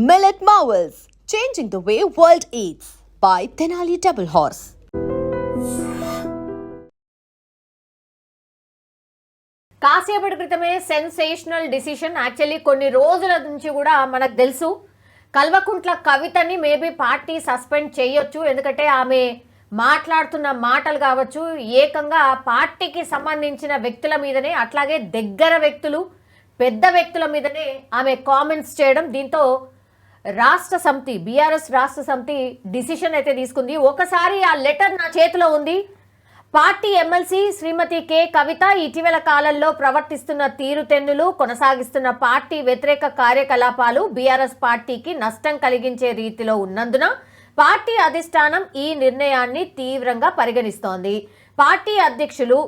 Millet Marvels, changing the way world eats by Tenali Double Horse. కాసేపటి క్రితమే sensational decision. Actually కొన్ని రోజుల నుంచి కూడా మనకు తెలుసు కల్వకుంట్ల కవితని మేబీ పార్టీ సస్పెండ్ చేయొచ్చు. ఎందుకంటే ఆమె మాట్లాడుతున్న మాటలు కావచ్చు, ఏకంగా పార్టీకి సంబంధించిన వ్యక్తుల మీదనే, అట్లాగే దగ్గర వ్యక్తులు, పెద్ద వ్యక్తుల మీదనే ఆమె కామెంట్స్ చేయడం. దీంతో రాష్ట్ర సమితి, బీఆర్ఎస్ రాష్ట్ర సమితి డిసిషన్ అయితే తీసుకుంది. ఒకసారి ఆ లెటర్ నా చేతిలో ఉంది. పార్టీ ఎమ్మెల్సీ శ్రీమతి కె కవిత ఇటీవల కాలంలో ప్రవర్తిస్తున్న తీరుతెన్నులు, కొనసాగిస్తున్న పార్టీ వ్యతిరేక కార్యకలాపాలు బీఆర్ఎస్ పార్టీకి నష్టం కలిగించే రీతిలో ఉన్నందున పార్టీ అధిష్టానం ఈ నిర్ణయాన్ని తీవ్రంగా పరిగణిస్తోంది. పార్టీ అధ్యక్షులు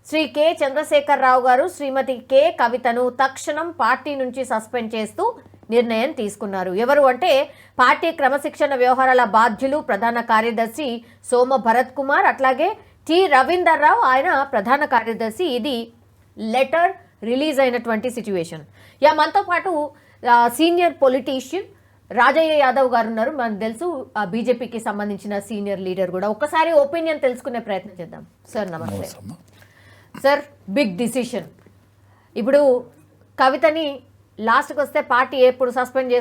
శ్రీ కె చంద్రశేఖరరావు గారు శ్రీమతి కె కవితను తక్షణం పార్టీ నుంచి సస్పెండ్ చేస్తూ నిర్ణయం తీసుకున్నారు. ఎవరు అంటే పార్టీ క్రమశిక్షణ వ్యవహారాల బాధ్యులు ప్రధాన కార్యదర్శి సోమ భరత్ కుమార్, అట్లాగే టి రవీందర్ రావు, ఆయన ప్రధాన కార్యదర్శి. ఇది లెటర్ రిలీజ్ అయినటువంటి సిచ్యువేషన్. మనతో పాటు సీనియర్ పొలిటీషియన్ రాజయ్య యాదవ్ గారు ఉన్నారు. మనకు తెలుసు బీజేపీకి సంబంధించిన సీనియర్ లీడర్ కూడా. ఒక్కసారి ఒపీనియన్ తెలుసుకునే ప్రయత్నం చేద్దాం. సార్ నమస్తే. Sir, big decision. ఇప్పుడు కవితని లాస్ట్కి వస్తే పార్టీ ఎప్పుడు సస్పెండ్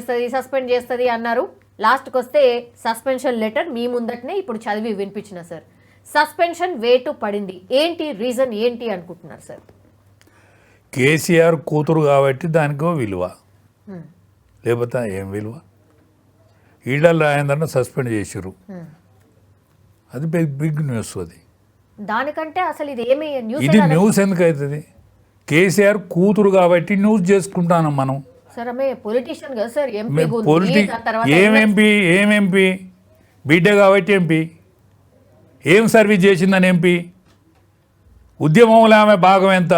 చేస్తుంది అన్నారు. లాస్ట్కి వస్తే సస్పెన్షన్ లెటర్ మీ ముందటనే ఇప్పుడు చదివి వినిపించిన సార్. సస్పెన్షన్ వేటు పడింది, ఏంటి రీజన్ ఏంటి అనుకుంటున్నారు సార్? కేసీఆర్ కూతురు కాబట్టి దానికో విలువ, లేకపోతే ఏం విలువ? ఈడల రాయందరూ సస్పెండ్ చేసారు, అది బిగ్ న్యూస్. అది దానికంటే అసలు ఇది ఏమి న్యూస్? ఇది న్యూస్ ఎందుకు అవుతుంది? కేసీఆర్ కూతురు కాబట్టి న్యూస్ చేసుకుంటాను మనం. సార్ ఆమె పొలిటీషియన్ కదా సార్, ఎంపీ. ఏం ఎంపీ బిడ్డ కాబట్టి ఎంపీ. ఏం సర్వీస్ చేసిందని ఎంపీ? ఉద్యమంలో ఆమె భాగం ఎంత?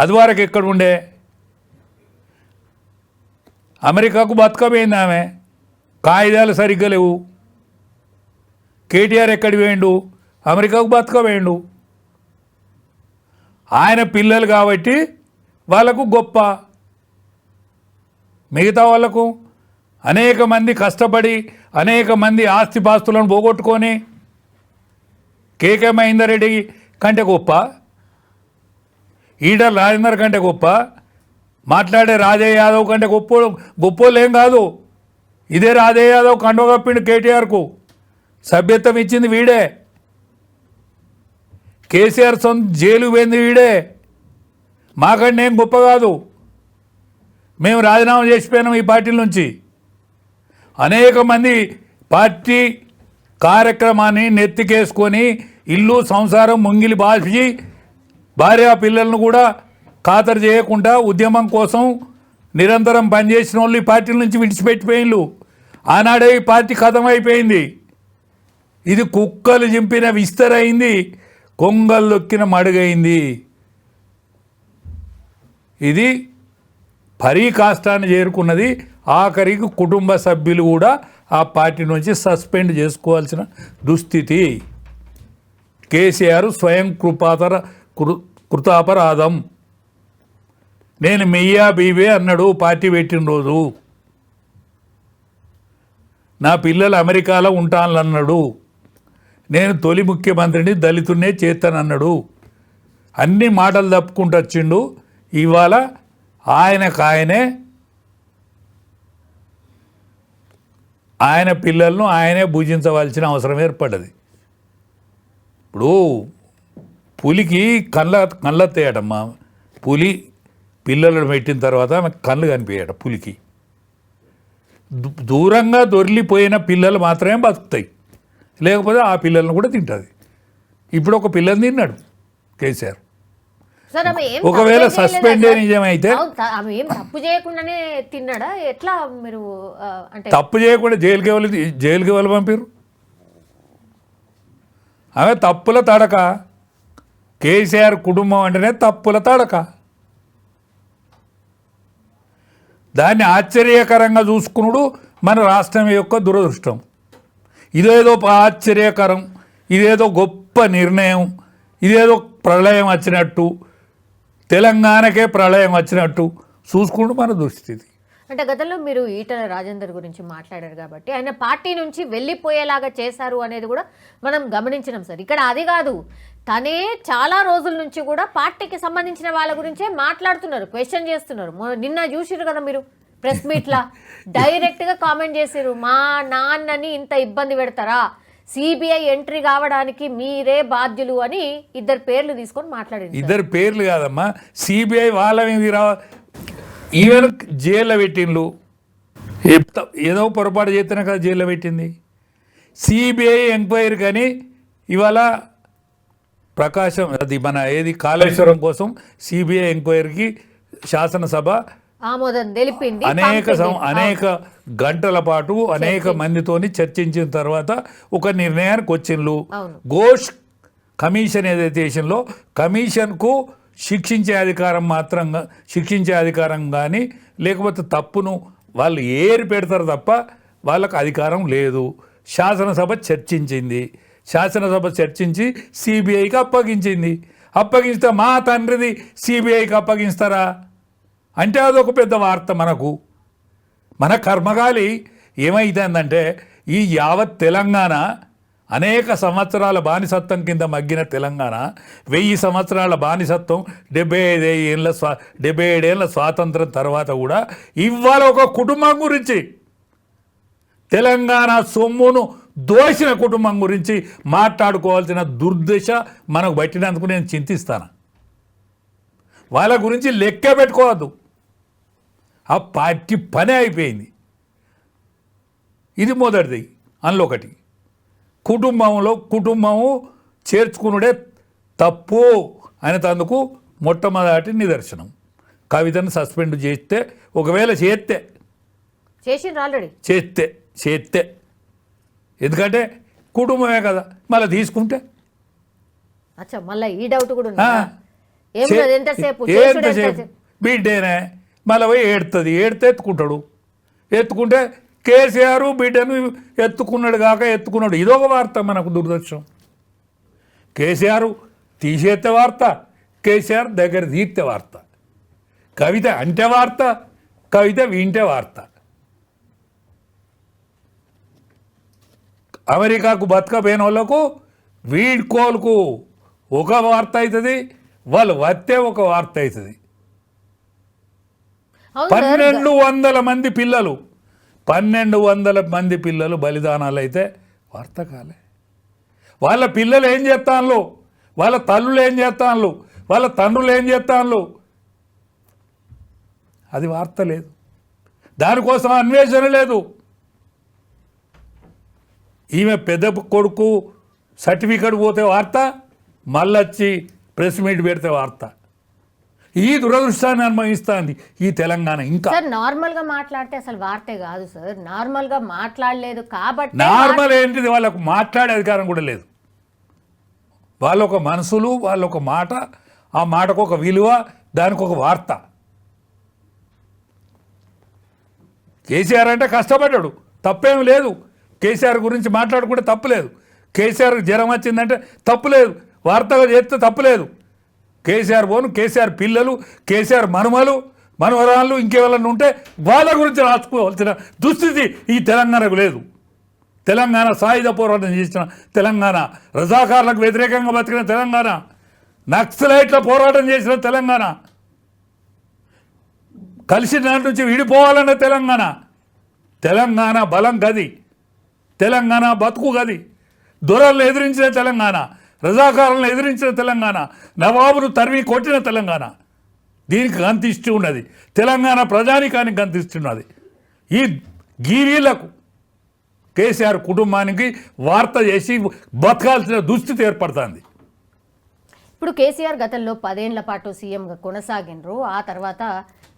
అది వరకు ఎక్కడ ఉండే? అమెరికాకు బతకపోయింది ఆమె, కాయిదాలు సరిగ్గా లేవు. కేటీఆర్ ఎక్కడికి పోయిండు? అమెరికాకు బతకపోయిండు. ఆయన పిల్లలు కాబట్టి వాళ్ళకు గొప్ప, మిగతా వాళ్ళకు అనేక మంది కష్టపడి అనేక మంది ఆస్తిపాస్తులను పోగొట్టుకొని కేకే మహేందర్ రెడ్డి కంటే గొప్ప, ఈటల రాజేందర్ కంటే గొప్ప, మాట్లాడే రాజయ్య యాదవ్ కంటే గొప్పోళ్ళు ఏం కాదు. ఇదే రాజయ్య యాదవ్ కండవ కప్పిండు కేటీఆర్కు, సభ్యత్వం ఇచ్చింది వీడే. కేసీఆర్ సొంత జైలు పోయింది వీడే. మాకంటే ఏం గొప్ప కాదు. మేము రాజీనామా చేసిపోయినాం ఈ పార్టీ నుంచి. అనేక మంది పార్టీ కార్యక్రమాన్ని నెత్తికేసుకొని ఇల్లు సంసారం ముంగిలి బాల్చి భార్య పిల్లలను కూడా ఖాతరు చేయకుండా ఉద్యమం కోసం నిరంతరం పనిచేసిన వాళ్ళు ఈ పార్టీ నుంచి విడిచిపెట్టిపోయిన్లు. ఆనాడే ఈ పార్టీ ఖతం అయిపోయింది. ఇది కుక్కలు చింపిన విస్తరైంది, కొంగలు దొక్కిన మడుగైంది. ఇది పరీకాష్టాన్ని చేరుకున్నది. ఆఖరికి కుటుంబ సభ్యులు కూడా ఆ పార్టీ నుంచి సస్పెండ్ చేసుకోవాల్సిన దుస్థితి. కేసీఆర్ స్వయం కృతాపరాధం. నేను మెయ్యా బీవే అన్నాడు పార్టీ పెట్టిన రోజు. నా పిల్లలు అమెరికాలో ఉంటానన్నాడు. నేను తొలి ముఖ్యమంత్రిని దళితున్నే చేస్తానన్నాడు. అన్ని మాటలు తప్పుకుంటూ వచ్చిండు. ఇవాళ ఆయన పిల్లలను ఆయనే భుజించవలసిన అవసరం ఏర్పడ్డది. ఇప్పుడు పులికి కళ్ళెత్తాయటమ్మా. పులి పిల్లలను పెట్టిన తర్వాత ఆమెకు కళ్ళు కనిపించాట. పులికి దూరంగా దొరికిపోయిన పిల్లలు మాత్రమే బతుకుతాయి, లేకపోతే ఆ పిల్లలను కూడా తింటుంది. ఇప్పుడు ఒక పిల్లని తిన్నాడు కేసీఆర్. ఒకవేళ సస్పెండ్ నిజమైతే తప్పు చేయకుండానే తిన్నాడా? ఎట్లా మీరు అంటే తప్పు చేయకుండా జైలుకి ఎవరు పంపారు? ఆమె తప్పుల తడక. కేసీఆర్ కుటుంబం అంటేనే తప్పుల తడక. దాన్ని ఆశ్చర్యకరంగా చూసుకున్నాడు మన రాష్ట్రం యొక్క దురదృష్టం. ఇదేదో ఆశ్చర్యకరం, ఇదేదో గొప్ప నిర్ణయం, ఇదేదో ప్రళయం వచ్చినట్టు, తెలంగాణకే ప్రళయం వచ్చినట్టు చూసుకుంటూ మన దుస్థితి. అంటే గతంలో మీరు ఈటల రాజేందర్ గురించి మాట్లాడారు కాబట్టి ఆయన పార్టీ నుంచి వెళ్ళిపోయేలాగా చేశారు అనేది కూడా మనం గమనించినాం సార్. ఇక్కడ అది కాదు, తనే చాలా రోజుల నుంచి కూడా పార్టీకి సంబంధించిన వాళ్ళ గురించే మాట్లాడుతున్నారు, క్వశ్చన్ చేస్తున్నారు. నిన్న చూసిరు కదా మీరు ప్రెస్ మీట్లా డైరెక్ట్గా కామెంట్ చేసిరు, మా నాన్నని ఇంత ఇబ్బంది పెడతారా, సిబిఐ ఎంట్రీ కావడానికి మీరే బాధ్యులు అని ఇద్దరు పేర్లు తీసుకొని మాట్లాడింది. ఇద్దరు పేర్లు కాదమ్మా, సిబిఐ వాళ్ళ మీద ఈవెన్ జైల్లో పెట్టిండ్లు, ఏదో పొరపాటు చేస్తేనే కదా జైల్లో పెట్టింది. సిబిఐ ఎంక్వైరీ కానీ ఇవాళ ప్రకాశం అది మన ఏది కాళేశ్వరం కోసం సిబిఐ ఎంక్వైరీకి శాసనసభ ఆమోదం తెలిపింది. అనేక గంటల పాటు అనేక మందితోని చర్చించిన తర్వాత ఒక నిర్ణయానికి వచ్చిండ్రు. ఘోష్ కమిషన్ ఏదైతే చేసిందో కమిషన్కు శిక్షించే అధికారం కానీ లేకపోతే తప్పును వాళ్ళు ఏరి పెడతారు తప్ప వాళ్ళకు అధికారం లేదు. శాసనసభ చర్చించి సిబిఐకి అప్పగించితే మా తండ్రిది సిబిఐకి అప్పగిస్తారా అంటే అదొక పెద్ద వార్త. మన కర్మగాలి ఏమైందంటే ఈ యావత్ తెలంగాణ అనేక సంవత్సరాల బానిసత్వం కింద మగ్గిన తెలంగాణ 1000 సంవత్సరాల బానిసత్వం 75 ఏళ్ళ స్వాతంత్రం తర్వాత కూడా ఇవాళ ఒక కుటుంబం గురించి తెలంగాణ సొమ్మును దోచిన కుటుంబం గురించి మాట్లాడుకోవాల్సిన దుర్దశ మనకు పట్టినందుకు నేను చింతిస్తాను. వాళ్ళ గురించి లెక్క పెట్టుకోవద్దు, ఆ పార్టీ పనే అయిపోయింది. ఇది మొదటిది. అందులో ఒకటి కుటుంబము చేర్చుకునుడే తప్పు అనేందుకు మొట్టమొదటి నిదర్శనం. కవితను సస్పెండ్ చేస్తే ఒకవేళ చేస్తే ఎందుకంటే కుటుంబమే కదా, మళ్ళీ తీసుకుంటే మళ్ళీ ఈ డౌట్ కూడా బిడ్డేనే మళ్ళీ పోయి ఏడితే ఎత్తుకుంటే కేసీఆర్ బిడ్డను ఎత్తుకున్నాడు ఇదొక వార్త మనకు దురదృష్టం. కేసీఆర్ తీసేస్తే వార్త, కేసీఆర్ దగ్గర తీర్తే వార్త, కవిత అంటే వార్త, కవిత వింటే వార్త. అమెరికాకు బతకపోయిన వాళ్ళకు వీడ్కోలుకు ఒక వార్త అవుతుంది, వాళ్ళు వస్తే ఒక వార్త అవుతుంది. 1200 మంది పిల్లలు బలిదానాలు అయితే వార్త కాలే. వాళ్ళ పిల్లలు ఏం చేస్తాను, వాళ్ళ తల్లులు ఏం చేస్తాను, వాళ్ళ తండ్రులు ఏం చేస్తాను, అది వార్త లేదు. దానికోసం అన్వేషణ లేదు. ఈమె పెద్ద కొడుకు సర్టిఫికెట్ పోతే వార్త, మళ్ళొచ్చి ప్రెస్ మీట్ పెడితే వార్త. ఈ దురదృష్టాన్ని అనుభవిస్తుంది ఈ తెలంగాణ. ఇంకా సార్ నార్మల్గా మాట్లాడితే అసలు వార్తే కాదు సార్, నార్మల్గా మాట్లాడలేదు కాబట్టి. నార్మల్ ఏంటిది, వాళ్ళకు మాట్లాడే అధికారం కూడా లేదు. వాళ్ళొక మనసులు, వాళ్ళొక మాట, ఆ మాటకు ఒక విలువ, దానికి ఒక వార్త. కేసీఆర్ అంటే కష్టపడ్డాడు, తప్పేం లేదు. కేసీఆర్ గురించి మాట్లాడుకుంటే తప్పులేదు. కేసీఆర్ జ్వరం వచ్చిందంటే తప్పులేదు, వార్తగా చేస్తే తప్పులేదు. కేసీఆర్ పోను, కేసీఆర్ పిల్లలు, కేసీఆర్ మనవరాళ్ళు ఇంకేవాళ్ళని ఉంటే వాళ్ళ గురించి రాసుకోవాల్సిన దుస్థితి ఈ తెలంగాణకు లేదు. తెలంగాణ సాయుధ పోరాటం చేసిన తెలంగాణ, రజాకార్లకు వ్యతిరేకంగా బతికిన తెలంగాణ, నక్సలైట్ల పోరాటం చేసిన తెలంగాణ, కలిసి దాని నుంచి విడిపోవాలన్న తెలంగాణ బలం గది, తెలంగాణ బతుకు గది, దొరలను ఎదిరించిన తెలంగాణ, రజాకారులను ఎదిరించిన తెలంగాణ, నవాబును తరిమి కొట్టిన తెలంగాణ. దీనికి గంతిస్తూ ఉన్నది, తెలంగాణ ప్రజానికానికి గంతిస్తున్నది. ఈ గీవీలకు కేసీఆర్ కుటుంబానికి వార్త చేసి బతకాల్సిన దుస్థితి ఏర్పడుతుంది. ఇప్పుడు కేసీఆర్ గతంలో 10 ఏళ్ల పాటు సీఎంగా కొనసాగినరు. ఆ తర్వాత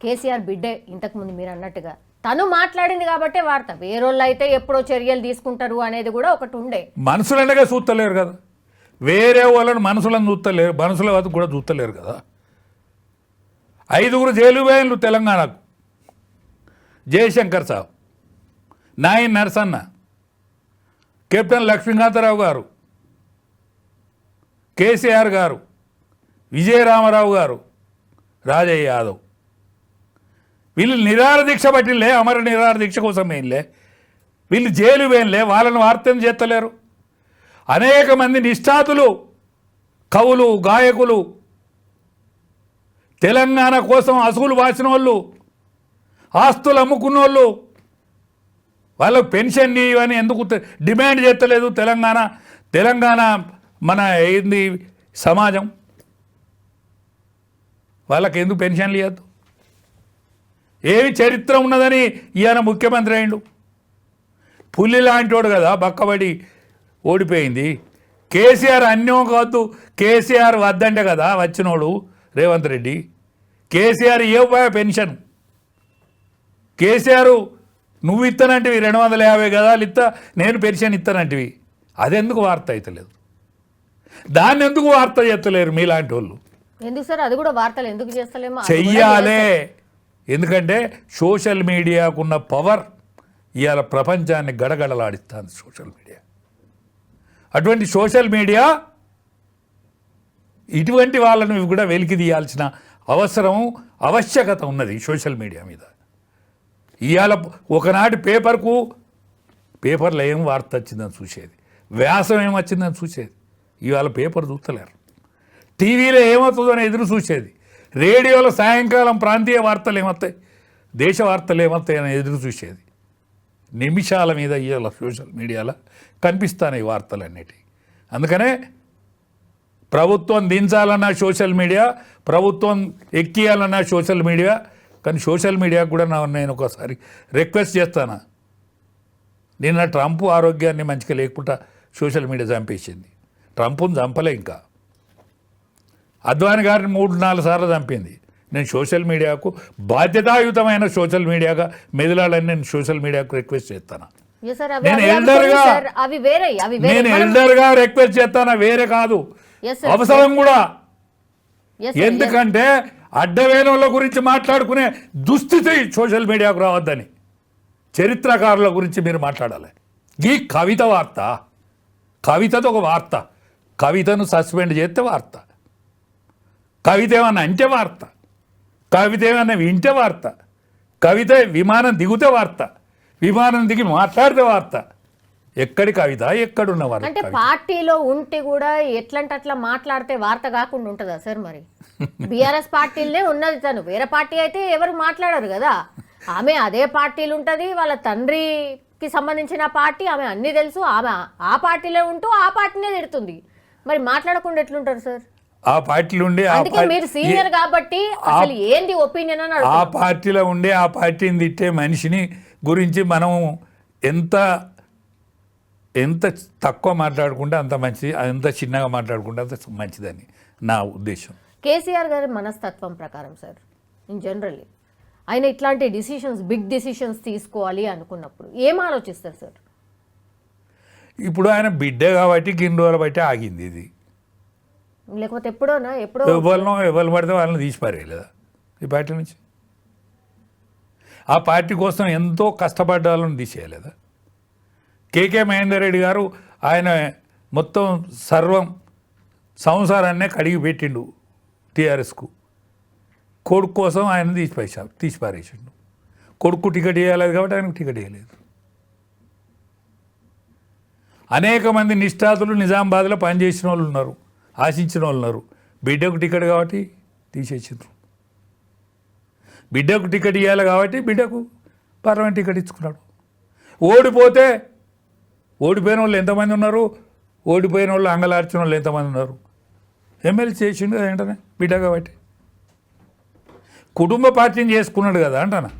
కేసీఆర్ బిడ్డే ఇంతకుముందు మీరు అన్నట్టుగా తను మాట్లాడింది కాబట్టి వార్త, వేరోళ్ళు అయితే ఎప్పుడో చర్యలు తీసుకుంటారు అనేది కూడా ఒకటి ఉండే. మనుషులనగా చూస్తలేరు కదా, వేరే వాళ్ళని మనుషులను చూస్తలేరు, మనుషుల వద్ద కూడా చూస్తలేరు కదా. 5 జైలు వేయన్లు తెలంగాణకు: జయశంకర్ సాబ్, నాయన్ నరసన్న, కెప్టెన్ లక్ష్మీకాంతరావు గారు, కేసీఆర్ గారు, విజయరామారావు గారు, రాజయ్య యాదవ్. వీళ్ళు నిరాహార దీక్ష పట్టిలే, అమర నిరాహార దీక్ష కోసం వేయలే, వీళ్ళు జైలు వేయలే, వాళ్ళని వార్తం చేస్తలేరు. అనేక మంది నిష్ఠాతులు, కవులు, గాయకులు, తెలంగాణ కోసం అసుగులు వాసిన వాళ్ళు, ఆస్తులు అమ్ముకున్న వాళ్ళు, వాళ్ళకు పెన్షన్ ఇవని ఎందుకు డిమాండ్ చేస్తలేదు తెలంగాణ మన ఏంది సమాజం? వాళ్ళకి ఎందుకు పెన్షన్లు ఇవ్వద్దు? ఏమి చరిత్ర ఉన్నదని ఈయన ముఖ్యమంత్రి అయిండు. పులి లాంటివాడు కదా, బక్కబడి ఓడిపోయింది. కేసీఆర్ అన్యం కాదు, కేసీఆర్ వద్దంటే కదా వచ్చినోడు రేవంత్ రెడ్డి. కేసీఆర్ ఇవ్వబోయే పెన్షన్, కేసీఆర్ నువ్వు ఇస్తానంటివి 250 గదాలు ఇస్తా, నేను పెన్షన్ ఇస్తానంటివి. అదెందుకు వార్త అవుతలేదు? దాన్ని ఎందుకు వార్త చేస్తలేరు మీలాంటి వాళ్ళు? ఎందుకు సార్ అది కూడా వార్తలు ఎందుకు చేస్తలేమో చెయ్యాలే. ఎందుకంటే సోషల్ మీడియాకున్న పవర్ ఇవాళ ప్రపంచాన్ని గడగడలాడిస్తుంది సోషల్ మీడియా. అటువంటి సోషల్ మీడియా ఇటువంటి వాళ్ళను కూడా వెలికి తీయాల్సిన అవసరం, ఆవశ్యకత ఉన్నది సోషల్ మీడియా మీద. ఇవాళ ఒకనాటి పేపర్లో ఏం వార్త వచ్చిందని చూసేది, వ్యాసం ఏమొచ్చిందని చూసేది. ఇవాళ పేపర్ చూస్తలేరు. టీవీలో ఏమవుతుందని ఎదురు చూసేది. రేడియోలో సాయంకాలం ప్రాంతీయ వార్తలు ఏమవుతాయి, దేశ వార్తలు ఏమవుతాయి అని ఎదురు చూసేది. నిమిషాల మీద ఇవాళ సోషల్ మీడియాలో కనిపిస్తాయి ఈ వార్తలన్నిటి. అందుకనే ప్రభుత్వం దించాలన్న సోషల్ మీడియా, ప్రభుత్వం ఎక్కియాలన్న సోషల్ మీడియా. కానీ సోషల్ మీడియా కూడా నేను ఒకసారి రిక్వెస్ట్ చేస్తాను. నిన్న ట్రంప్ ఆరోగ్యాన్ని మంచిగా లేకుండా సోషల్ మీడియా చంపేసింది. ట్రంప్ను చంపలే, ఇంకా అద్వాని గారిని 3-4 సార్లు చంపింది. నేను సోషల్ మీడియాకు బాధ్యతాయుతమైన సోషల్ మీడియాగా మెదలాలని నేను సోషల్ మీడియాకు రిక్వెస్ట్ చేస్తాను. నేను ఎల్డర్గా రిక్వెస్ట్ చేస్తాను, వేరే కాదు, అవసరం కూడా. ఎందుకంటే అడ్డవేనుల గురించి మాట్లాడుకునే దుస్థితి సోషల్ మీడియాకు రావద్దని చరిత్రకారుల గురించి మీరు మాట్లాడాలి. ఈ కవిత వార్త, కవితతో ఒక వార్త, కవితను సస్పెండ్ చేస్తే వార్త, కవిత ఏమన్నా అంటే వార్త, కవిత ఏమన్నా వింటే వార్త, కవిత విమానం దిగితే వార్త, విమానం దిగి మాట్లాడితే వార్త. ఎక్కడి కవిత, ఎక్కడున్నవారు? అంటే పార్టీలో ఉంటే కూడా ఎట్లంటే అట్లా మాట్లాడితే వార్త కాకుండా ఉంటుందా సార్? మరి బీఆర్ఎస్ పార్టీలనే ఉన్నది, తను వేరే పార్టీ అయితే ఎవరు మాట్లాడరు కదా. ఆమె అదే పార్టీలు ఉంటుంది, వాళ్ళ తండ్రికి సంబంధించిన పార్టీ, ఆమె అన్నీ తెలుసు, ఆమె ఆ పార్టీలో ఉంటూ ఆ పార్టీనే తిడుతుంది. మరి మాట్లాడకుండా ఎట్లుంటారు సార్? ఆ పార్టీలో ఉండే, మీరు సీనియర్ కాబట్టి అసలు ఏంది ఒపీనియన్ అని ఆ పార్టీలో ఉండే ఆ పార్టీని తిట్టే మనిషిని గురించి మనం ఎంత తక్కువ మాట్లాడుకుంటే అంత మంచిది, ఎంత చిన్నగా మాట్లాడుకుంటే అంత మంచిదని నా ఉద్దేశం. కేసీఆర్ గారి మనస్తత్వం ప్రకారం సార్, ఇన్ జనరల్లీ ఆయన ఇట్లాంటి డిసిషన్స్, బిగ్ డిసిషన్స్ తీసుకోవాలి అనుకున్నప్పుడు ఏం ఆలోచిస్తారు సార్? ఇప్పుడు ఆయన బిడ్డ కాబట్టి గిన్ని రోజులు బట్టి ఆగింది ఇది. లేకపోతే ఎప్పుడో ఎవరు పడితే వాళ్ళని తీసిపారేయలేదా ఈ పార్టీ నుంచి? ఆ పార్టీ కోసం ఎంతో కష్టపడ్డ వాళ్ళని తీసేయలేదా? కేకే మహేందర్ రెడ్డి గారు ఆయన మొత్తం సంసారాన్నే కడిగి పెట్టిండు టీఆర్ఎస్కు. కొడుకు కోసం ఆయన తీసిపారేసిండు. కొడుకు టికెట్ ఇవ్వలేదు కాబట్టి ఆయనకు టికెట్ ఇవ్వలేదు. అనేక మంది నిష్ఠాతులు నిజామాబాద్లో పనిచేసిన వాళ్ళు ఉన్నారు, ఆశించిన వాళ్ళు ఉన్నారు. బిడ్డకు టికెట్ కాబట్టి తీసేసిండ్రు. బిడ్డకు టికెట్ ఇవ్వాలి కాబట్టి బిడ్డకు పార్లమెంట్ టికెట్ ఇచ్చుకున్నాడు. ఓడిపోయిన వాళ్ళు ఎంతమంది ఉన్నారు, ఓడిపోయిన వాళ్ళు అంగలార్చిన వాళ్ళు ఎంతమంది ఉన్నారు? ఎమ్మెల్యే చేసిండు ఏంటనే బిడ్డ కాబట్టి. కుటుంబ పార్టీని చేసుకున్నాడు కదా అంటాను.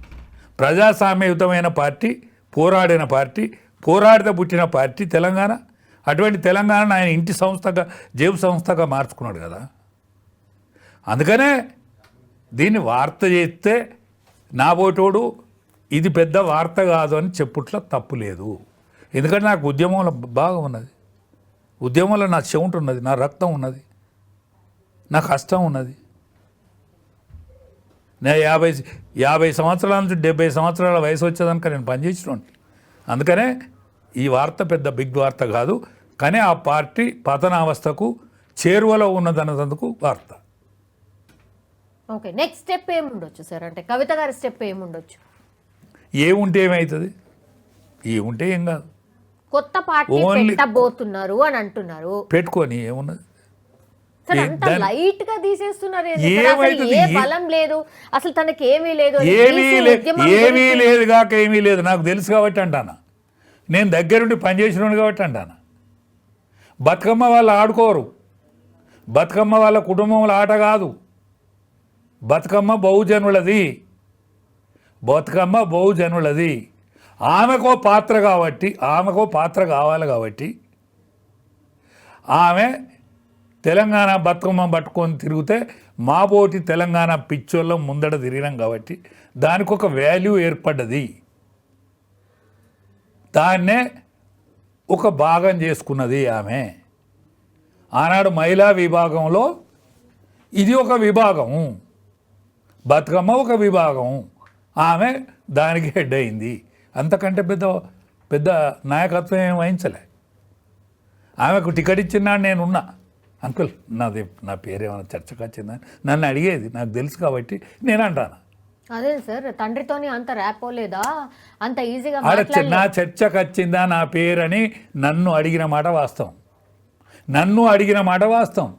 ప్రజాస్వామ్యయుతమైన పార్టీ, పోరాడిన పార్టీ, పోరాడితే పుట్టిన పార్టీ తెలంగాణ. అటువంటి తెలంగాణను ఆయన ఇంటి సంస్థగా, జేబు సంస్థగా మార్చుకున్నాడు కదా. అందుకనే దీన్ని వార్త చేస్తే నాబోటోడు ఇది పెద్ద వార్త కాదు అని చెప్పుట్లో తప్పు లేదు. ఎందుకంటే నాకు ఉద్యమంలో బాగా ఉన్నది, ఉద్యమంలో నా చెవుంట ఉన్నది, నా రక్తం ఉన్నది, నా కష్టం ఉన్నది. నేను 50 సంవత్సరాల నుంచి 70 సంవత్సరాల వయసు వచ్చేదానికి నేను పనిచేసినాను. అందుకనే ఈ వార్త పెద్ద బిగ్ వార్త కాదు, కానీ ఆ పార్టీ పతనావస్థకు చేరువలో ఉన్నదన్నందుకు వార్త. ఓకే, నెక్స్ట్ స్టెప్ ఏముండొచ్చు సార్? అంటే కవిత గారి స్టెప్ ఏముండొచ్చు? ఏముంటే ఏమవుతుంది? ఏముంటే ఏం కాదు, కొత్త పార్టీ Only- పెట్టబోతున్నారు అని అంటున్నారు. పెట్టుకొని ఏమున్నది. సార్ అంత లైట్ గా తీసేస్తున్నారు. ఏమైతుంది? ఏ బలం లేదు అసలు, తనకి ఏమీ లేదు అని ఏమీ తీసి లేదు, ఉద్యమం ఏమీ గురించి- లేదు కాక ఏమీ లేదు, నాకు తెలుసు కాబట్టి అంటాను. నేను దగ్గరుండి పనిచేసినాను కాబట్టి అంటాను. బతుకమ్మ వాళ్ళు ఆడుకోరు, బతుకమ్మ వాళ్ళ కుటుంబంలో ఆట కాదు, బతుకమ్మ బహుజనులది, బతుకమ్మ బహుజనులది. ఆమెకో పాత్ర కాబట్టి, ఆమెకో పాత్ర కావాలి కాబట్టి ఆమె తెలంగాణ బతుకమ్మ పట్టుకొని తిరిగితే మా పోటీ తెలంగాణ పిచ్చోళ్ళం ముందట తిరిగినాం కాబట్టి దానికి ఒక వాల్యూ ఏర్పడ్డది. దాన్నే ఒక భాగం చేసుకున్నది ఆమె. ఆనాడు మహిళా విభాగంలో ఇది ఒక విభాగం, బతుకమ్మ ఒక విభాగం, ఆమె దానికి హెడ్ అయింది. అంతకంటే పెద్ద పెద్ద నాయకత్వం ఏం వహించలే. ఆమెకు టికెట్ ఇచ్చినాడు, నేనున్నా. అంకుల్ నా పేరేమైనా చర్చకు వచ్చిందని నన్ను అడిగేది, నాకు తెలుసు కాబట్టి నేను అంటాను. అదే సార్, తండ్రితోని అంత ర్యాపో లేదా, అంత ఈజీగా నా చర్చకు వచ్చిందా నా పేరని నన్ను అడిగిన మాట వాస్తవం, నన్ను అడిగిన మాట వాస్తవం.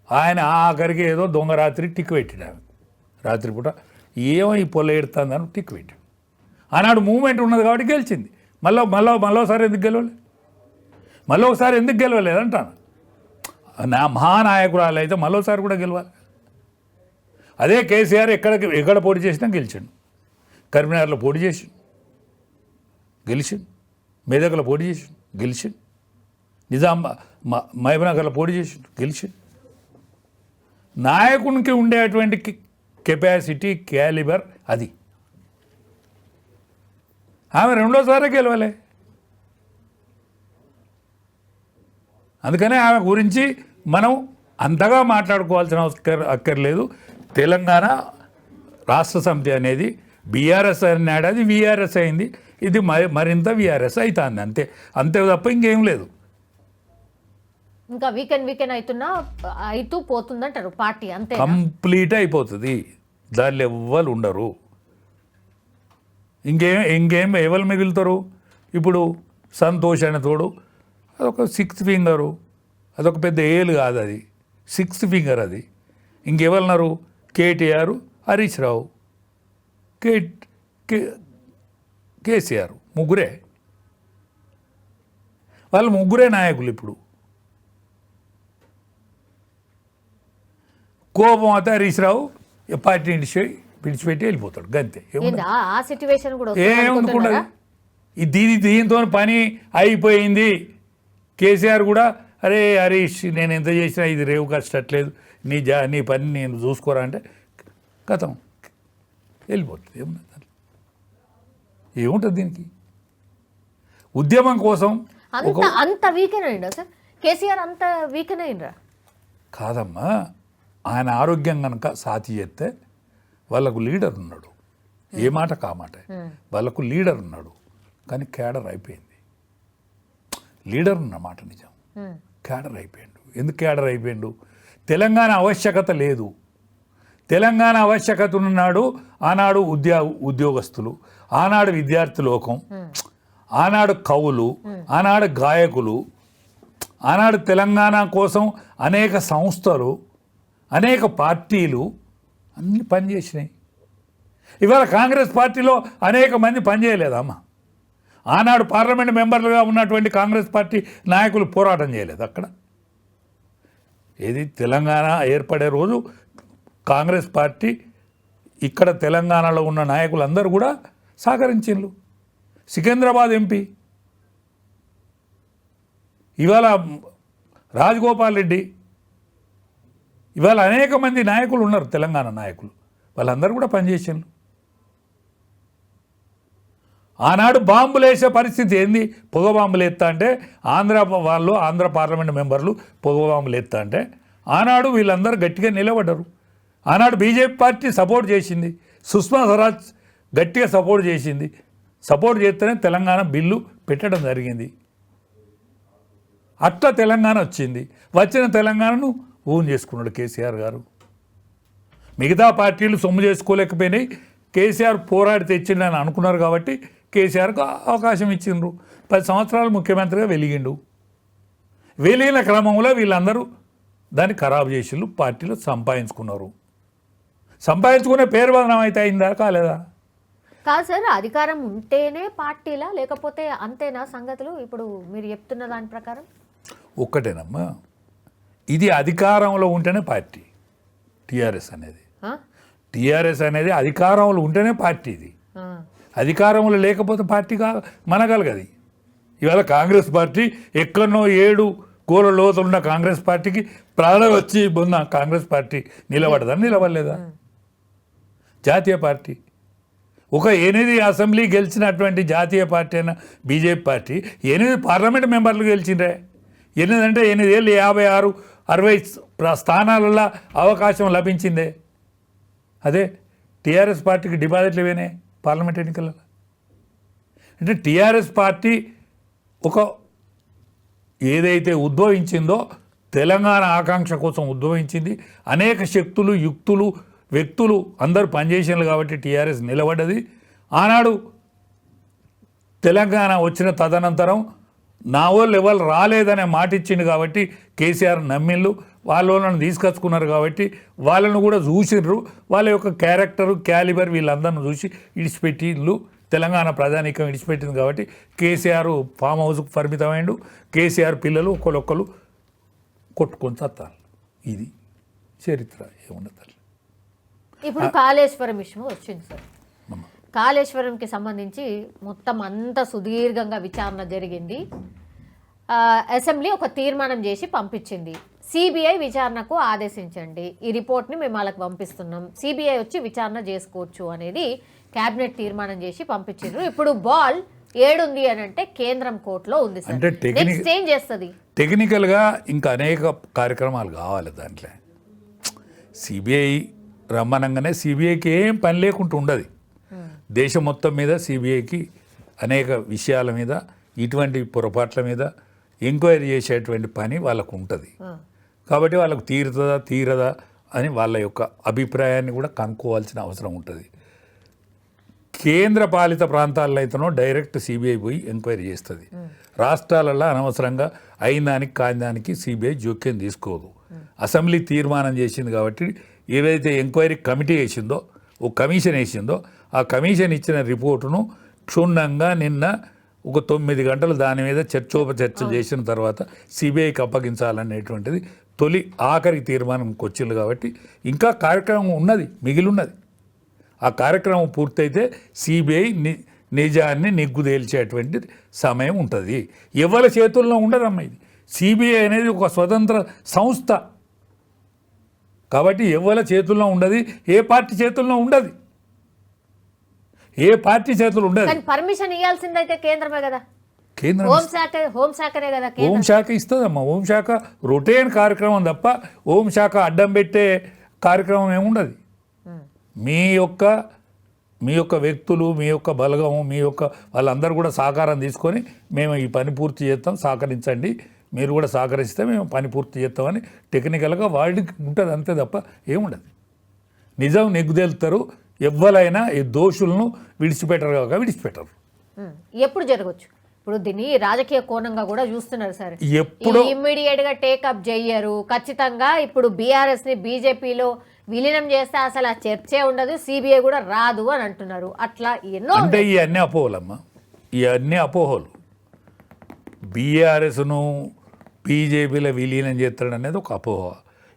ఆయన ఆఖరికి ఏదో దొంగ రాత్రి టిక్ పెట్టాడు. ఆమె రాత్రిపూట ఏమో ఈ పొల్ల ఎడుతుందని టిక్ పెట్టాడు. ఆనాడు మూమెంట్ ఉన్నది కాబట్టి గెలిచింది. మళ్ళోసారి ఎందుకు గెలవలేదు? మళ్ళీ ఒకసారి ఎందుకు గెలవలేదు అంటాను. నా మహానాయకురాలు అయితే మళ్ళోసారి కూడా గెలవాలి. అదే కేసీఆర్ ఎక్కడ పోటీ చేసినా గెలిచాడు. కరీంనగర్లో పోటీ చేసిండు, గెలిచిండు. మెదక్లో పోటీ చేసిండు, గెలిచిండు. మహబూబ్నగర్లో పోటీ చేసిండు, గెలిచిండు. నాయకునికి ఉండేటువంటి కెపాసిటీ, క్యాలిబర్ అది. ఆమె రెండోసారి గెలవలే. అందుకనే ఆమె గురించి మనం అంతగా మాట్లాడుకోవాల్సిన అక్కర్లేదు. తెలంగాణ రాష్ట్ర సమితి అనేది బీఆర్ఎస్ అన్నాడు, అది వీఆర్ఎస్ అయింది. ఇది మరింత వీఆర్ఎస్ అవుతుంది, అంతే అంతే తప్ప ఇంకేం లేదు. ఇంకా వీకెండ్ అవుతూ పోతుందంటారు పార్టీ, అంతే కంప్లీట్ అయిపోతుంది. దానిలో ఎవ్వరు ఉండరు. ఇంకేం ఎవరు మిగులుతారు? ఇప్పుడు సంతోష్ అనే తోడు అదొక 6th ఫింగరు, అదొక పెద్ద ఏలు కాదు, అది 6th ఫింగర్. అది ఇంకెవరున్నారు? కేటీఆర్, హరీష్ రావు, కేసీఆర్, ముగ్గురే. వాళ్ళు ముగ్గురే నాయకులు. ఇప్పుడు కోపం అయితే హరీష్ రావు పార్టీ విడిచిపెట్టి వెళ్ళిపోతాడు, గంతే. ఆ సిచ్యువేషన్ కూడా ఏమనుకుంటుంది? దీంతో పని అయిపోయింది. కేసీఆర్ కూడా అరే హరీష్, నేను ఎంత చేసినా ఇది రేవు కష్టట్లేదు, నీ పని నేను చూసుకోరా అంటే కథం వెళ్ళిపోతుంది. ఏముంటుంది దీనికి? ఉద్యమం కోసం అంత వీకెన్ అయిందా సార్ కేసీఆర్? అంత వీకెన్ అయినరా? కాదమ్మా, ఆయన ఆరోగ్యం కనుక సాతి చేస్తే వాళ్ళకు లీడర్ ఉన్నాడు, ఏ మాట కామాట, వాళ్ళకు లీడర్ ఉన్నాడు. కానీ క్యాడర్ అయిపోయింది. లీడర్ ఉన్నమాట నిజం, క్యాడర్ అయిపోయాడు. ఎందుకు క్యాడర్ అయిపోయాడు? తెలంగాణ ఆవశ్యకత లేదు. తెలంగాణ ఆవశ్యకత ఉన్నాడు ఆనాడు ఉద్యోగస్తులు, ఆనాడు విద్యార్థి లోకం, ఆనాడు కవులు, ఆనాడు గాయకులు, ఆనాడు తెలంగాణ కోసం అనేక సంస్థలు, అనేక పార్టీలు అన్నీ పనిచేసినాయి. ఇవాళ కాంగ్రెస్ పార్టీలో అనేక మంది పనిచేయలేదమ్మా. ఆనాడు పార్లమెంట్ మెంబర్లుగా ఉన్నటువంటి కాంగ్రెస్ పార్టీ నాయకులు పోరాటం చేయలేదు అక్కడ. ఏది తెలంగాణ ఏర్పడే రోజు కాంగ్రెస్ పార్టీ ఇక్కడ తెలంగాణలో ఉన్న నాయకులందరూ కూడా సహకరించిండ్రు. సికింద్రాబాద్ ఎంపీ ఇవాళ రాజగోపాల్ రెడ్డి, ఇవాళ అనేక మంది నాయకులు ఉన్నారు, తెలంగాణ నాయకులు, వాళ్ళందరూ కూడా పనిచేసిండ్రు. ఆనాడు బాంబులు వేసే పరిస్థితి ఏంది? పొగ బాంబులు ఎత్తా అంటే ఆంధ్ర పార్లమెంట్ మెంబర్లు పొగ బాంబులు ఎత్తా అంటే ఆనాడు వీళ్ళందరూ గట్టిగా నిలబడ్డారు. ఆనాడు బీజేపీ పార్టీ సపోర్ట్ చేసింది, సుష్మా స్వరాజ్ గట్టిగా సపోర్ట్ చేసింది. సపోర్ట్ చేస్తేనే తెలంగాణ బిల్లు పెట్టడం జరిగింది. అట్లా తెలంగాణ వచ్చింది. వచ్చిన తెలంగాణను ఊన్ చేసుకున్నాడు కేసీఆర్ గారు. మిగతా పార్టీలు సొమ్ము చేసుకోలేకపోయినాయి, కేసీఆర్ పోరాడి తెచ్చిండని అనుకున్నారు కాబట్టి కేసీఆర్కు అవకాశం ఇచ్చిండ్రు. 10 సంవత్సరాలు ముఖ్యమంత్రిగా వెలిగిండు. వెలిగిన క్రమంలో వీళ్ళందరూ దాన్ని ఖరాబు చేసిళ్ళు, పార్టీలో సంపాదించుకున్నారు. సంపాదించుకునే పేరు బదనం అయితే అయిందా కాలేదా? కాదు సార్, అధికారం ఉంటేనే పార్టీలా లేకపోతే అంతేనా సంగతులు? ఇప్పుడు మీరు చెప్తున్న దాని ప్రకారం ఒక్కటేనమ్మా, ఇది అధికారంలో ఉంటేనే పార్టీ. టీఆర్ఎస్ అనేది ఆ? టీఆర్ఎస్ అనేది అధికారంలో ఉంటేనే పార్టీ. ఇది ఆ. అధికారంలో లేకపోతే పార్టీ మనగలగది. ఇవాళ కాంగ్రెస్ పార్టీ ఎక్కడనో 7 గోల లోతున్న కాంగ్రెస్ పార్టీకి ప్రాణం వచ్చి ఉన్న కాంగ్రెస్ పార్టీ నిలబడదని నిలబడలేదా? జాతీయ పార్టీ ఒక 8 అసెంబ్లీ గెలిచినటువంటి జాతీయ పార్టీ అయిన బీజేపీ పార్టీ 8 పార్లమెంట్ మెంబర్లు గెలిచిండ్రే. 8 అంటే 8 ఏళ్ళు 56, 60 స్థానాలలో అవకాశం లభించిందే. అదే టీఆర్ఎస్ పార్టీకి డిపాజిట్లు ఇవేనే పార్లమెంట్ ఎన్నికలలో. అంటే టీఆర్ఎస్ పార్టీ ఒక ఏదైతే ఉద్భవించిందో తెలంగాణ ఆకాంక్ష కోసం ఉద్భవించింది. అనేక శక్తులు, యుక్తులు, వ్యక్తులు అందరూ పనిచేసినారు కాబట్టి టీఆర్ఎస్ నిలబడ్డది. ఆనాడు తెలంగాణ వచ్చిన తదనంతరం నా వాళ్ళు ఎవరు రాలేదనే మాట ఇచ్చింది కాబట్టి కేసీఆర్ నమ్మిళ్ళు, వాళ్ళని తీసుకొచ్చుకున్నారు కాబట్టి వాళ్ళను కూడా చూసిర్రు. వాళ్ళ యొక్క క్యారెక్టరు, క్యాలిబర్ వీళ్ళందరిని చూసి ఇడిచిపెట్టిళ్ళు. తెలంగాణ ప్రజానీకం విడిచిపెట్టింది కాబట్టి కేసీఆర్ ఫామ్ హౌస్కు పరిమితమైండు. కేసీఆర్ పిల్లలు ఒకరొకరు కొట్టుకొని చత్తారు. ఇది చరిత్ర, ఏముండదు. ఇప్పుడు కాళేశ్వరం విషయం వచ్చింది సార్. కాళేశ్వరంకి సంబంధించి మొత్తం అంత సుదీర్ఘంగా విచారణ జరిగింది. అసెంబ్లీ ఒక తీర్మానం చేసి పంపించింది. సిబిఐ విచారణకు ఆదేశించండి, ఈ రిపోర్ట్ని మేము వాళ్ళకి పంపిస్తున్నాం, సిబిఐ వచ్చి విచారణ చేసుకోవచ్చు అనేది క్యాబినెట్ తీర్మానం చేసి పంపించారు. ఇప్పుడు బాల్ ఏడుంది అని అంటే కేంద్రం కోర్టులో ఉంది సార్. నెక్స్ట్ ఏం చేస్తుంది? టెక్నికల్గా ఇంకా అనేక కార్యక్రమాలు కావాలి దాంట్లో. సిబిఐ రమ్మనంగానే సిబిఐకి ఏం పని లేకుండా ఉండదు. దేశం మొత్తం మీద సిబిఐకి అనేక విషయాల మీద, ఇటువంటి పొరపాట్ల మీద ఎంక్వైరీ చేసేటువంటి పని వాళ్ళకు ఉంటుంది. కాబట్టి వాళ్ళకు తీరదా అని వాళ్ళ యొక్క అభిప్రాయాన్ని కూడా కనుక్కోవాల్సిన అవసరం ఉంటుంది. కేంద్ర పాలిత ప్రాంతాల్లో అయితేనో డైరెక్ట్ సిబిఐ పోయి ఎంక్వైరీ చేస్తుంది. రాష్ట్రాలలో అనవసరంగా అయిన దానికి కాని దానికి సిబిఐ జోక్యం తీసుకోదు. అసెంబ్లీ తీర్మానం చేసింది కాబట్టి ఏదైతే ఎంక్వైరీ కమిటీ వేసిందో, ఓ కమిషన్ వేసిందో, ఆ కమిషన్ ఇచ్చిన రిపోర్టును క్షుణ్ణంగా నిన్న ఒక 9 గంటలు దాని మీద చర్చోపచర్చ చేసిన తర్వాత సిబిఐకి అప్పగించాలనేటువంటిది ఆఖరి తీర్మానంకి వచ్చింది. కాబట్టి ఇంకా కార్యక్రమం ఉన్నది, మిగిలి ఉన్నది. ఆ కార్యక్రమం పూర్తయితే సిబిఐ నిజాన్ని నిగ్గుదేల్చేటువంటి సమయం ఉంటుంది. ఎవరి చేతుల్లో ఉండదమ్మా ఇది. సిబిఐ అనేది ఒక స్వతంత్ర సంస్థ కాబట్టి ఎవరి చేతుల్లో ఉండదు, ఏ పార్టీ చేతుల్లో ఉండదు, ఏ పార్టీ చేతులు ఉండదు. పర్మిషన్ ఇవ్వాల్సిందైతే కేంద్రమే కదా, కేంద్రం హోంశాఖనే కదా. హోంశాఖ ఇస్తుందమ్మా. హోంశాఖ రొటీన్ కార్యక్రమం తప్ప హోంశాఖ అడ్డం పెట్టే కార్యక్రమం ఏముండదు. మీ యొక్క వ్యక్తులు, మీ యొక్క బలగము, మీ యొక్క వాళ్ళందరూ కూడా సహకారం తీసుకొని మేము ఈ పని పూర్తి చేస్తాం, సహకరించండి, మీరు కూడా సహకరిస్తే మేము పని పూర్తి చేస్తామని టెక్నికల్గా వాళ్ళకి ఉంటుంది, అంతే తప్ప ఏముండదు. నిజం నెగ్గుదేలుతారు. ఎవ్వరైనా ఈ దోషులను విడిచిపెట్టరు కాక విడిచిపెట్టరు. ఎప్పుడు జరగచ్చు? ఇప్పుడు దీన్ని రాజకీయ కోణంగా కూడా చూస్తున్నారు సార్. ఎప్పుడు ఇమ్మీడియట్ గా టేకప్ చెయ్యరు. ఖచ్చితంగా ఇప్పుడు బీఆర్ఎస్ ని బీజేపీలో విలీనం చేస్తే అసలు ఆ చర్చే ఉండదు, సిబిఐ కూడా రాదు అని అంటున్నారు. అట్లా ఎన్నో అంటే ఇవన్నీ అపోహలమ్మా, ఇవన్నీ అపోహలు. బీఆర్ఎస్ను బీజేపీలో విలీనం చేస్తాడు అనేది ఒక అపోహ.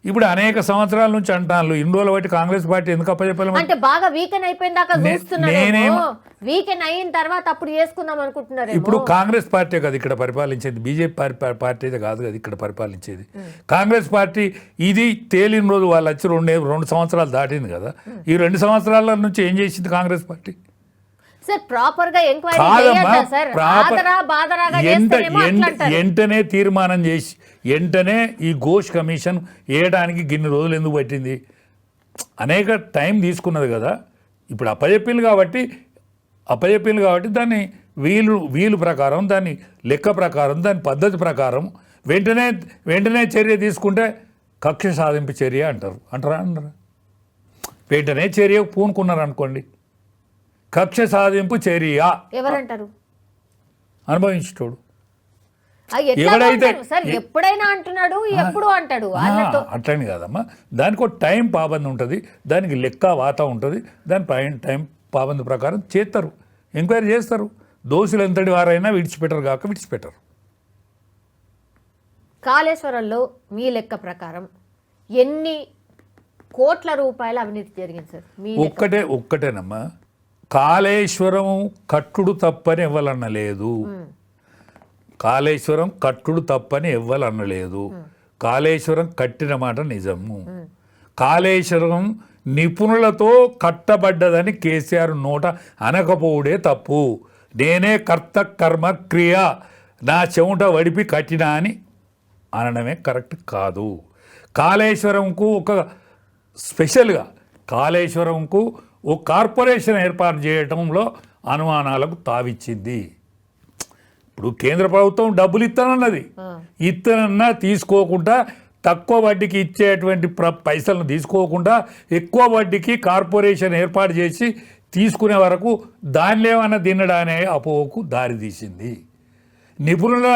ఇప్పుడు అనేక సంవత్సరాల నుంచి అంటాను, ఇన్ని రోజులు బట్టి కాంగ్రెస్ పార్టీ ఎందుకు అప్పచెప్పాలి అంటే బాగా వీకెన్ అయిపోయిన దాకా చూస్తున్నారు. వీకెన్ అయిన తర్వాత అప్పుడు చేసుకుందాం అనుకుంటున్నారు. ఇప్పుడు కాంగ్రెస్ పార్టీ కదా ఇక్కడ పరిపాలించేది, బీజేపీ పార్టీ అయితే కాదు కదా ఇక్కడ పరిపాలించేది. కాంగ్రెస్ పార్టీ ఇది తేలిన రోజు వాళ్ళు వచ్చి 2 సంవత్సరాలు దాటింది కదా. ఈ 2 సంవత్సరాల నుంచి ఏం చేసింది కాంగ్రెస్ పార్టీ? సార్ ప్రాపర్ గా ఎంక్వైరీ వెంటనే తీర్మానం చేసి వెంటనే ఈ ఘోష్ కమిషన్ వేయడానికి గిన్ని రోజులు ఎందుకు పట్టింది? అనేక టైం తీసుకున్నది కదా. ఇప్పుడు అప్పచెప్పింది కాబట్టి దాన్ని వీలు ప్రకారం, దాని లెక్క ప్రకారం, దాని పద్ధతి ప్రకారం వెంటనే చర్య తీసుకుంటే కక్ష సాధింపు చర్య అంటారా వెంటనే చర్య పూనుకున్నారు అనుకోండి, కక్ష సాధింపు చర్య ఎవరంటారు? అనుభవించేటోడు. ఎవడైతే సార్ ఎప్పుడైనా అంటున్నాడు, ఎప్పుడు అంటాడు. అట్లని కాదమ్మా, దానికి ఒక టైం పాబంది ఉంటుంది, దానికి లెక్క వాత ఉంటుంది, దాని టైం పాబంది ప్రకారం చేస్తారు, ఎంక్వైరీ చేస్తారు. దోషులు ఎంతటి వారైనా విడిచిపెట్టరు. కాళేశ్వరంలో మీ లెక్క ప్రకారం ఎన్ని కోట్ల రూపాయల అవినీతి జరిగింది సార్? మీ ఒక్కటేనమ్మా, కాళేశ్వరం కట్టుడు తప్పని ఎవ్వలన్నలేదు. కాళేశ్వరం కట్టుడు తప్పని ఎవ్వలన్నలేదు. కాళేశ్వరం కట్టిన మాట నిజము. కాళేశ్వరం నిపుణులతో కట్టబడ్డదని కేసీఆర్ నోట అనకపోవడే తప్పు. నేనే కర్త కర్మ క్రియ నా చెవుట వడిపి కట్టినా అని అనడమే కరెక్ట్ కాదు. కాళేశ్వరంకు ఒక స్పెషల్గా కాళేశ్వరంకు ఓ కార్పొరేషన్ ఏర్పాటు చేయడంలో అనుమానాలకు తావిచ్చింది. ఇప్పుడు కేంద్ర ప్రభుత్వం డబ్బులు ఇత్తనన్నా తీసుకోకుండా, తక్కువ వడ్డీకి ఇచ్చేటువంటి పైసలను తీసుకోకుండా ఎక్కువ వడ్డీకి కార్పొరేషన్ ఏర్పాటు చేసి తీసుకునే వరకు దానిలో ఏమైనా తినడానే అపోహకు దారితీసింది. నిపుణుల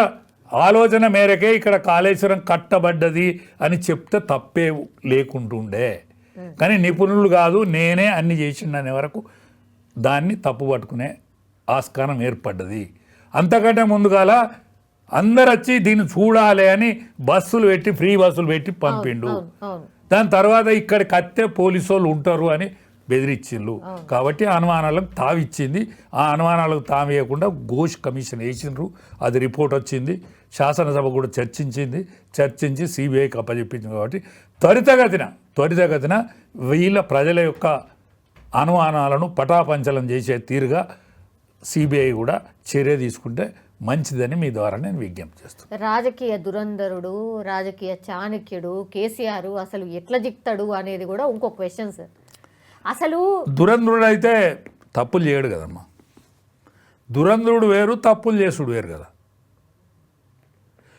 ఆలోచన మేరకే ఇక్కడ కాళేశ్వరం కట్టబడ్డది అని చెప్తే తప్పే లేకుంటుండే, కానీ నిపుణులు కాదు నేనే అన్ని చేసిండనే వరకు దాన్ని తప్పు పట్టుకునే ఆస్కారం ఏర్పడ్డది. అంతకంటే ముందుగాల అందరు వచ్చి దీన్ని చూడాలి అని ఫ్రీ బస్సులు పెట్టి పంపిండు. దాని తర్వాత ఇక్కడికి వస్తే పోలీసు వాళ్ళు ఉంటారు అని బెదిరించిండ్రు. కాబట్టి అనుమానాలకు తావిచ్చింది. ఆ అనుమానాలకు తావేయకుండా ఘోష్ కమిషన్ వేసిండ్రు. అది రిపోర్ట్ వచ్చింది, శాసనసభ కూడా చర్చించి సిబిఐకి అప్పచెప్పించింది. కాబట్టి త్వరితగతిన వీళ్ళ ప్రజల యొక్క అనుమానాలను పటాపంచలం చేసే తీరుగా సిబిఐ కూడా చర్య తీసుకుంటే మంచిదని మీ ద్వారా నేను విజ్ఞప్తి చేస్తాను. రాజకీయ దురంధరుడు, రాజకీయ చాణక్యుడు కేసీఆర్ అసలు ఎట్లా జిక్తాడు అనేది కూడా ఇంకో క్వశ్చన్ సార్. అసలు దురంధరుడు అయితే తప్పులు చేయడు కదమ్మా. దురంధరుడు వేరు, తప్పులు చేసుడు వేరు కదా.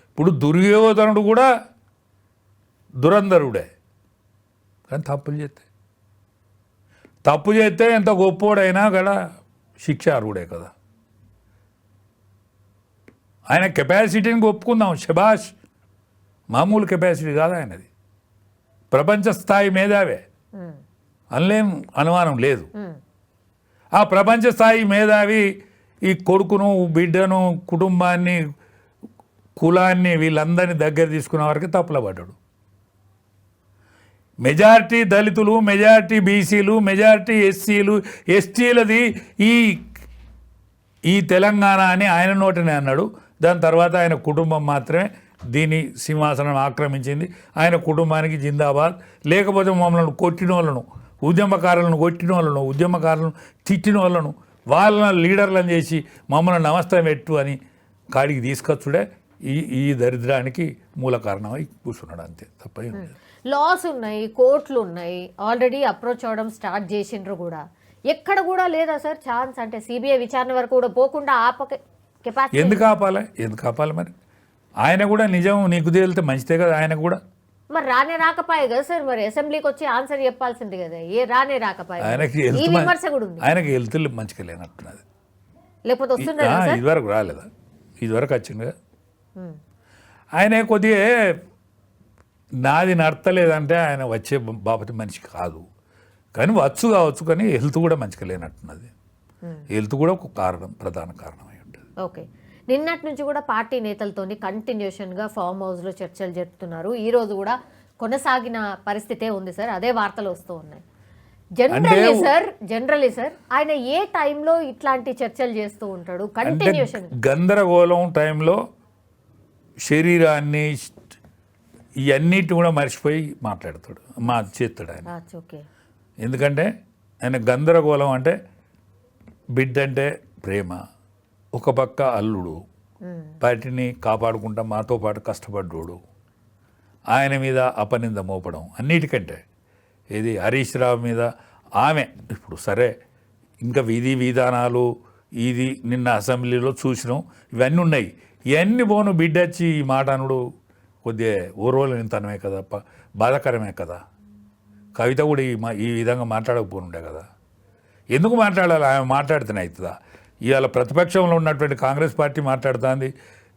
ఇప్పుడు దుర్యోధనుడు కూడా దురంధరుడే, కానీ తప్పు చేస్తే ఎంత గొప్పోడైనా కూడా శిక్షార్హుడే కదా. ఆయన కెపాసిటీని ఒప్పుకుందాం, శబాష్, మామూలు కెపాసిటీ కాదు ఆయనది, ప్రపంచ స్థాయి మేధావే, అందులేం అనుమానం లేదు. ఆ ప్రపంచ స్థాయి మేధావి ఈ కొడుకును, బిడ్డను, కుటుంబాన్ని, కులాన్ని వీళ్ళందరినీ దగ్గర తీసుకున్న వరకు తప్పుల పడ్డాడు. మెజారిటీ దళితులు, మెజారిటీ బీసీలు, మెజారిటీ ఎస్సీలు, ఎస్టీలది ఈ తెలంగాణ అని ఆయన నోటినే అన్నాడు. దాని తర్వాత ఆయన కుటుంబం మాత్రమే దీని సింహాసనం ఆక్రమించింది. ఆయన కుటుంబానికి జిందాబాద్. లేకపోతే మమ్మల్ని కొట్టిన వాళ్ళను, ఉద్యమకారులను తిట్టిన వాళ్ళను, వాళ్ళని లీడర్లను చేసి మమ్మల్ని నమస్తే పెట్టు అని కాడికి తీసుకొచ్చుడే ఈ దరిద్రానికి మూల కారణమై కూర్చున్నాడు, అంతే తప్ప. లాస్ ఉన్నాయి, కోర్టులు ఉన్నాయి, ఆల్రెడీ అప్రోచ్ అవ్వడం స్టార్ట్ చేసిండ్రు కూడా. ఎక్కడ కూడా లేదా సార్ ఛాన్స్? అంటే సిబిఐ విచారణ వరకు కూడా పోకుండా కెపాసిటీ ఎందుకు ఆపాలి మరి? ఆయన కూడా నిజం నీకు తేలితే మంచిదే కదా. ఆయన కూడా మరి రాకపోయే కదా సార్, మరి అసెంబ్లీకి వచ్చి ఆన్సర్ చెప్పాల్సింది కదా. రాకపోయే ఆయనకి హెల్త్ మంచిగా లేనట్టున్నది, లేకపోతే వస్తుందా? ఇదివరకు రాలేదా? ఇదివరకు వచ్చింది. ఆయన కొద్దిగా నాది నడతలేదంటే ఆయన వచ్చే బాపతి మనిషి కాదు, కానీ కావచ్చు, కానీ హెల్త్ కూడా మంచిగా లేనట్టున్నది. హెల్త్ కూడా ఒక ప్రధాన కారణం అయి ఉంటుంది. ఓకే, నిన్నటి నుంచి కూడా పార్టీ నేతలతోని కంటిన్యూషన్గా ఫామ్ హౌస్లో చర్చలు జరుపుతున్నారు. ఈ రోజు కూడా కొనసాగిన పరిస్థితే ఉంది సార్, అదే వార్తలు వస్తూ ఉన్నాయి. జనరలీ సార్ ఆయన ఏ టైంలో ఇట్లాంటి చర్చలు చేస్తూ ఉంటాడు? కంటిన్యూషన్ గందరగోళం టైంలో శరీరాన్ని ఇవన్నిటి కూడా మర్చిపోయి మాట్లాడతాడు, చేస్తాడు ఆయన. ఎందుకంటే ఆయన గందరగోళం అంటే బిడ్డ అంటే ప్రేమ, ఒక పక్క అల్లుడు, పార్టీని కాపాడుకుంటా మాతో పాటు కష్టపడ్డాడు, ఆయన మీద అపనింద మోపడం, అన్నిటికంటే ఇది హరీష్ రావు మీద ఆమె. ఇప్పుడు సరే ఇంకా విధి విధానాలు ఇది నిన్న అసెంబ్లీలో చూసినాం, ఇవన్నీ ఉన్నాయి. ఇవన్నీ పోను బిడ్డొచ్చి ఈ మాట అనుడు కొద్దిగా ఓర్వలేనితనమే కదా, బాధాకరమే కదా. కవిత కూడా ఈ విధంగా మాట్లాడకపోనుండే కదా. ఎందుకు మాట్లాడాలి? ఆమె మాట్లాడితేనే అవుతుందా? ఇవాళ ప్రతిపక్షంలో ఉన్నటువంటి కాంగ్రెస్ పార్టీ మాట్లాడుతుంది,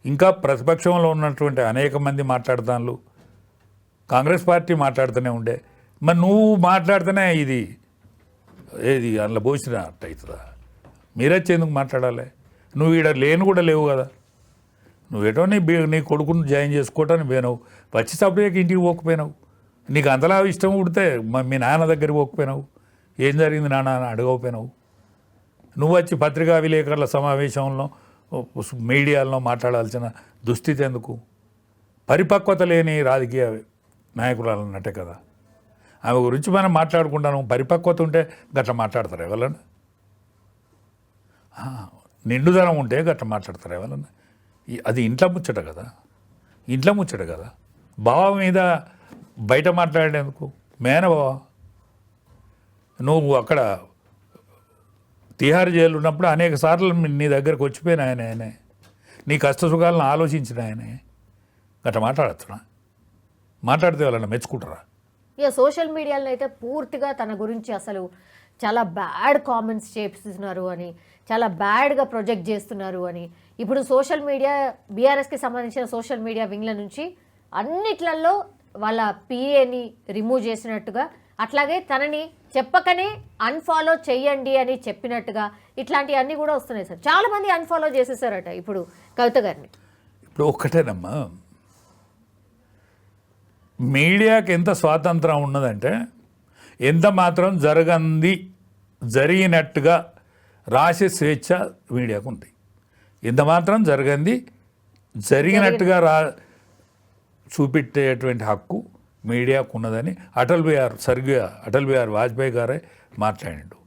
ఇంకా ప్రతిపక్షంలో ఉన్నటువంటి అనేక మంది మాట్లాడుతాను, కాంగ్రెస్ పార్టీ మాట్లాడుతూనే ఉండే. మరి నువ్వు మాట్లాడితేనే ఇది ఏది అందులో పోసినట్టు అవుతుందా? మీరొచ్చి ఎందుకు మాట్లాడాలి? నువ్వు ఈడ లేను కూడా లేవు కదా. నువ్వేటో నీ కొడుకుని జాయిన్ చేసుకోవటానికి పోయినావు, వచ్చి సపరేట్ ఇంటికి పోకపోయినావు. నీకు అంతలా ఇష్టం ఉడితే మీ నాన్న దగ్గరికి పోకపోయినావు, ఏం జరిగింది నాన్న అని అడగకపోయినావు. నువ్వు వచ్చి పత్రికా విలేకరుల సమావేశంలో మీడియాలో మాట్లాడాల్సిన దుస్థితి ఎందుకు? పరిపక్వత లేని రాజకీయ నాయకురాలు అన్నట్టే కదా. ఆమె గురించి మనం మాట్లాడుకుంటాను. పరిపక్వత ఉంటే గట్ల మాట్లాడతారు ఎవరన్నా? నిండుదనం ఉంటే గట్ల మాట్లాడతారు ఎవరన్నా? అది ఇంట్లో ముచ్చట కదా, ఇంట్లో ముచ్చట కదా. బావ మీద బయట మాట్లాడేందుకు? మేనబావ నువ్వు అక్కడ తిహార్ జైలు ఉన్నప్పుడు అనేక సార్లు నీ దగ్గరకు వచ్చిపోయిన ఆయనే, నీ కష్ట సుఖాలను ఆలోచించిన ఆయనే. గట్లా మాట్లాడుతున్నా? మాట్లాడితే వాళ్ళని మెచ్చుకుంటారా? ఇక సోషల్ మీడియాలో అయితే పూర్తిగా తన గురించి అసలు చాలా బ్యాడ్ కామెంట్స్ చేస్తున్నారు అని, చాలా బ్యాడ్గా ప్రొజెక్ట్ చేస్తున్నారు అని. ఇప్పుడు సోషల్ మీడియా బీఆర్ఎస్కి సంబంధించిన సోషల్ మీడియా వింగ్ల నుంచి అన్నిట్లలో వాళ్ళ పిఏని రిమూవ్ చేసినట్టుగా, అట్లాగే తనని చెప్పకనే అన్ఫాలో చెయ్యండి అని చెప్పినట్టుగా ఇట్లాంటివన్నీ కూడా వస్తున్నాయి సార్. చాలామంది అన్ఫాలో చేసేసారట ఇప్పుడు కవిత గారిని. ఇప్పుడు ఒక్కటేనమ్మా, మీడియాకి ఎంత స్వాతంత్రం ఉన్నదంటే ఎంత మాత్రం జరిగినట్టుగా రాసే స్వేచ్ఛ మీడియాకు ఉంది. ఎంత మాత్రం జరిగినట్టుగా చూపెట్టేటువంటి హక్కు మీడియాకు ఉన్నదని స్వర్గీయ అటల్ బిహారీ వాజ్పేయి గారే మాట్లాడిండు.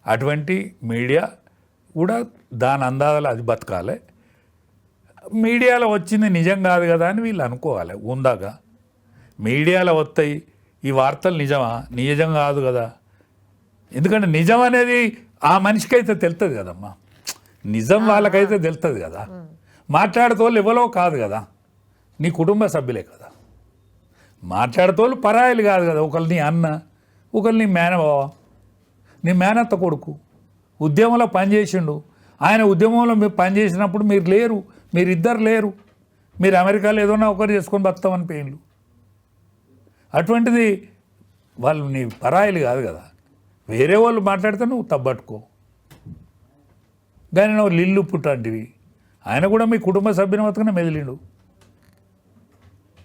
అటువంటి మీడియా కూడా దాని అందాల అది బతకాలి. మీడియాలో వచ్చింది నిజం కాదు కదా అని వీళ్ళు అనుకోవాలి. ఉందాగా మీడియాలో వస్తాయి ఈ వార్తలు నిజం కాదు కదా. ఎందుకంటే నిజం అనేది ఆ మనిషికైతే తెలుస్తుంది కదమ్మా, నిజం వాళ్ళకైతే తెలుస్తుంది కదా. మాట్లాడేతోళ్ళు ఎవరో కాదు కదా, నీ కుటుంబ సభ్యులే కదా. మాట్లాడేతోళ్ళు పరాయిలు కాదు కదా. ఒకళ్ళు నీ అన్న, ఒకళ్ళు నీ మేనబావ, నీ మేనత్త కొడుకు ఉద్యమంలో పనిచేసిండు. ఆయన ఉద్యమంలో మీరు పనిచేసినప్పుడు మీరిద్దరు లేరు. మీరు అమెరికాలో ఏదన్నా ఒకరు చేసుకొని బతామని పోయిండ్రు. అటువంటిది వాళ్ళు నీ పరాయిలు కాదు కదా. వేరే వాళ్ళు మాట్లాడితే నువ్వు తప్పట్టుకో. కానీ నువ్వు లిల్లు పుట్టంటివి. ఆయన కూడా మీ కుటుంబ సభ్యుని బతుకునే మెదిలిండు.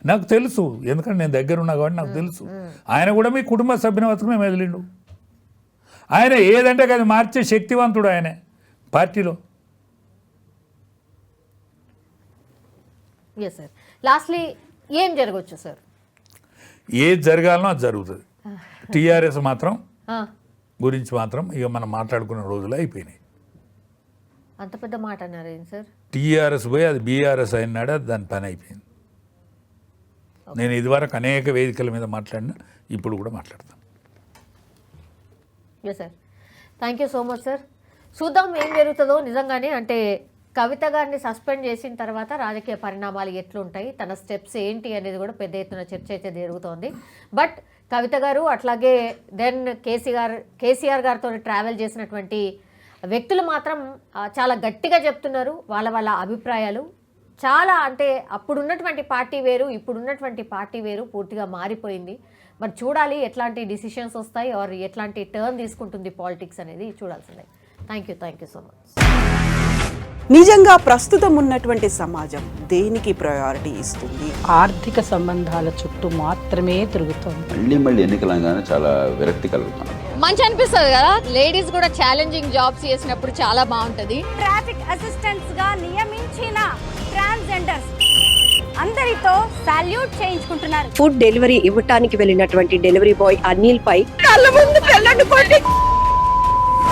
నాకు తెలుసు, ఎందుకంటే నేను దగ్గర ఉన్నా కాబట్టి నాకు తెలుసు. ఆయన కూడా మీ కుటుంబ సభ్యుని బతుకునే మెదిలిండు. ఆయన ఏదంటే అది మార్చే శక్తివంతుడు ఆయనే పార్టీలో. సార్ లాస్ట్లీ ఏం జరగవచ్చు సార్? ఏది జరగాలనో అది జరుగుతుంది. టీఆర్ఎస్ మాత్రం గురించి మాత్రం ఇక మనం మాట్లాడుకున్న రోజులు అయిపోయినాయి. అంత పెద్ద మాట అన్నారు ఏం సార్? టీఆర్ఎస్ పోయి అది బీఆర్ఎస్ అయినాడు, అది దాని పని అయిపోయింది. నేను ఇదివరకు అనేక వేదికల మీద మాట్లాడినా, ఇప్పుడు కూడా మాట్లాడతాను. Sir thank you so much sir. చూద్దాం ఏం జరుగుతుందో. నిజంగానే అంటే కవిత గారిని సస్పెండ్ చేసిన తర్వాత రాజకీయ పరిణామాలు ఎట్లుంటాయి, తన స్టెప్స్ ఏంటి అనేది కూడా పెద్ద ఎత్తున చర్చ అయితే జరుగుతోంది. బట్ కవిత గారు అట్లాగే దెన్ కేసీఆర్ గారితో ట్రావెల్ చేసినటువంటి వ్యక్తులు మాత్రం చాలా గట్టిగా చెప్తున్నారు వాళ్ళ అభిప్రాయాలు. చాలా అంటే అప్పుడున్నటువంటి పార్టీ వేరు, ఇప్పుడున్నటువంటి పార్టీ వేరు, పూర్తిగా మారిపోయింది. మరి చూడాలి ఎట్లాంటి డిసిషన్స్ వస్తాయి ఆర్ ఎట్లాంటి టర్న్ తీసుకుంటుంది పాలిటిక్స్ అనేది చూడాల్సిందే. Thank you so much. నిజంగా ప్రస్తుతం ఉన్నటువంటి సమాజం దేనికి ప్రయారిటీ ఇస్తుంది? ఆర్థిక సంబంధాల చుట్టూ మాత్రమే తిరుగుతుంది. మళ్ళీ ఎన్నికలంగానే చాలా విరక్తి కలుగుతాం. మంచి అనిపిస్తుంది కదా, లేడీస్ కూడా ఛాలెంజింగ్ జాబ్స్ చేసినప్పుడు చాలా బాగుంటది. ట్రాఫిక్ అసిస్టెంట్స్ గా నియమించిన ట్రాన్స్జెండర్స్ అందరితో సాల్యూట్ చేయించుకుంటున్నారు. ఫుడ్ డెలివరీ ఇవ్వటానికి వెళ్ళినటువంటి డెలివరీ బాయ్ అనిల్ పై కళ్ళ ముందు